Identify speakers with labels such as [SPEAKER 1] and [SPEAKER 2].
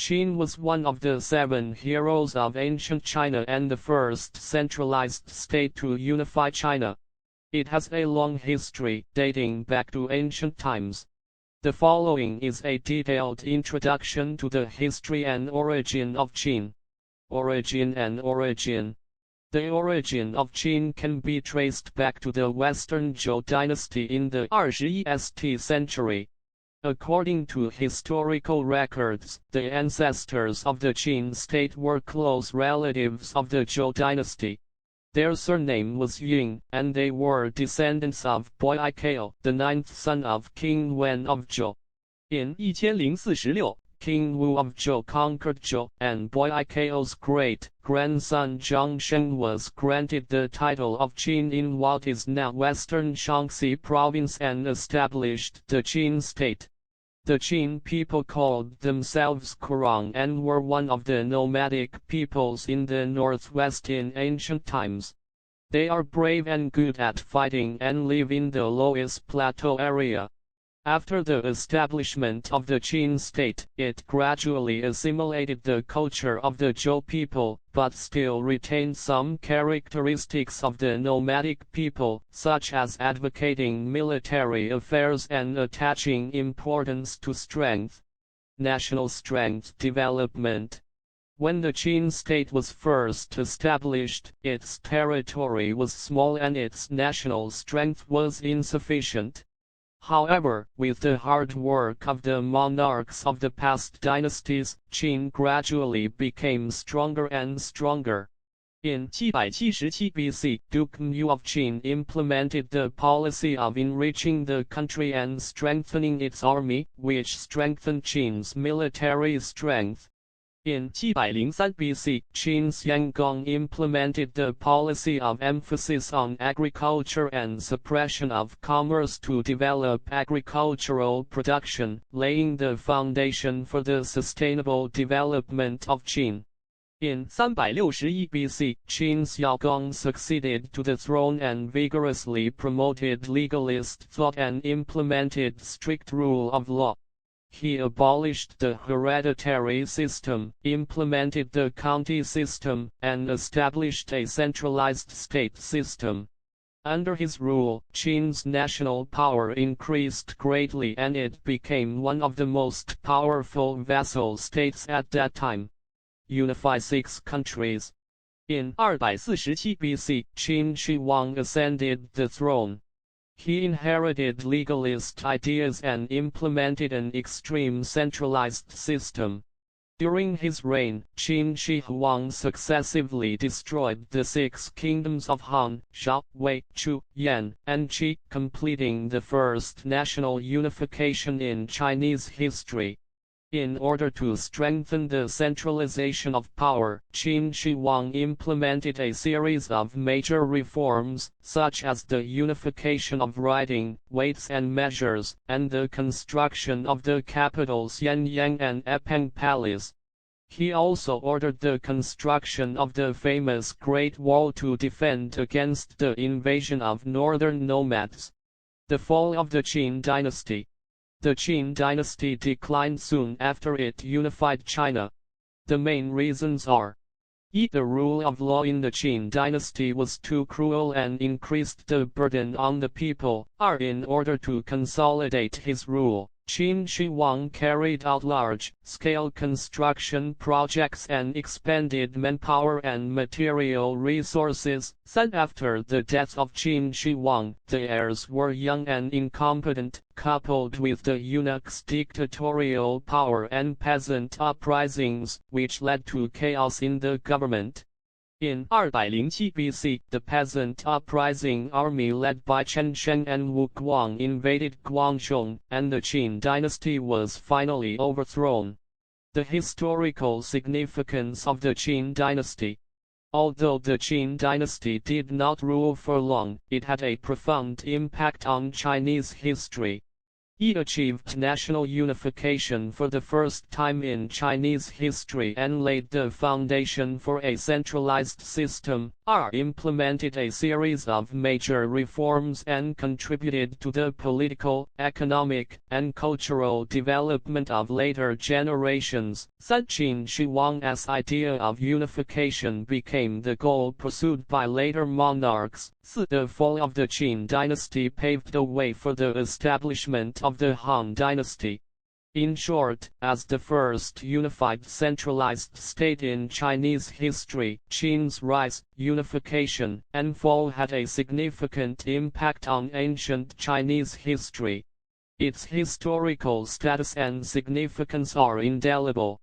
[SPEAKER 1] Qin was one of the 7 heroes of ancient China and the first centralized state to unify China. It has a long history, dating back to ancient times. The following is a detailed introduction to the history and origin of Qin. Origin and origin. The origin of Qin can be traced back to the Western Zhou dynasty in the 21st century. According to historical records, the ancestors of the Qin state were close relatives of the Zhou dynasty. Their surname was Ying, and they were descendants of Boikao, the 9th son of King Wen of Zhou. In 1046, King Wu of Zhou conquered Zhou, and Boikao's great-grandson Zhongsheng was granted the title of Qin in what is now western Shaanxi province and established the Qin state. The Qin people called themselves Kurong and were one of the nomadic peoples in the northwest in ancient times. They are brave and good at fighting and live in the Loess Plateau area. After the establishment of the Qin state, it gradually assimilated the culture of the Zhou people, but still retained some characteristics of the nomadic people, such as advocating military affairs and attaching importance to strength. National strength development. When the Qin state was first established, its territory was small and its national strength was insufficient. However, with the hard work of the monarchs of the past dynasties, Qin gradually became stronger and stronger. In 777 BC, Duke Mu of Qin implemented the policy of enriching the country and strengthening its army, which strengthened Qin's military strength. In 703 BC, Qin Xianggong implemented the policy of emphasis on agriculture and suppression of commerce to develop agricultural production, laying the foundation for the sustainable development of Qin. In 361 BC, Qin Xiaogong succeeded to the throne and vigorously promoted legalist thought and implemented strict rule of law. He abolished the hereditary system, implemented the county system, and established a centralized state system. Under his rule, Qin's national power increased greatly and it became one of the most powerful vassal states at that time. Unify 6 countries. In 247 BC, Qin Shi Huang ascended the throne. He inherited legalist ideas and implemented an extreme centralized system. During his reign, Qin Shi Huang successively destroyed the 6 kingdoms of Han, Shao, Wei, Chu, Yan, and Qi, completing the first national unification in Chinese history. In order to strengthen the centralization of power, Qin Shi Huang implemented a series of major reforms, such as the unification of writing, weights and measures, and the construction of the capitals Xianyang and Epeng Palace. He also ordered the construction of the famous Great Wall to defend against the invasion of northern nomads. The fall of the Qin dynasty. The Qin dynasty declined soon after it unified China. The main reasons are: the rule of law in the Qin dynasty was too cruel and increased the burden on the people. In order to consolidate his rule, Qin Shi Huang carried out large-scale construction projects and expended manpower and material resources. After the death of Qin Shi Huang, the heirs were young and incompetent, coupled with the eunuch's dictatorial power and peasant uprisings, which led to chaos in the government. In 207 BC, the peasant uprising army led by Chen Sheng and Wu Guang invaded Guangzhong, and the Qin dynasty was finally overthrown. The historical significance of the Qin dynasty. Although the Qin dynasty did not rule for long, it had a profound impact on Chinese history. He achieved national unification for the first time in Chinese history and laid the foundation for a centralized system, implemented a series of major reforms and contributed to the political, economic, and cultural development of later generations. Qin Shi Huang's idea of unification became the goal pursued by later monarchs. The fall of the Qin dynasty paved the way for the establishment of the Han dynasty. In short, as the first unified centralized state in Chinese history, Qin's rise, unification, and fall had a significant impact on ancient Chinese history. Its historical status and significance are indelible.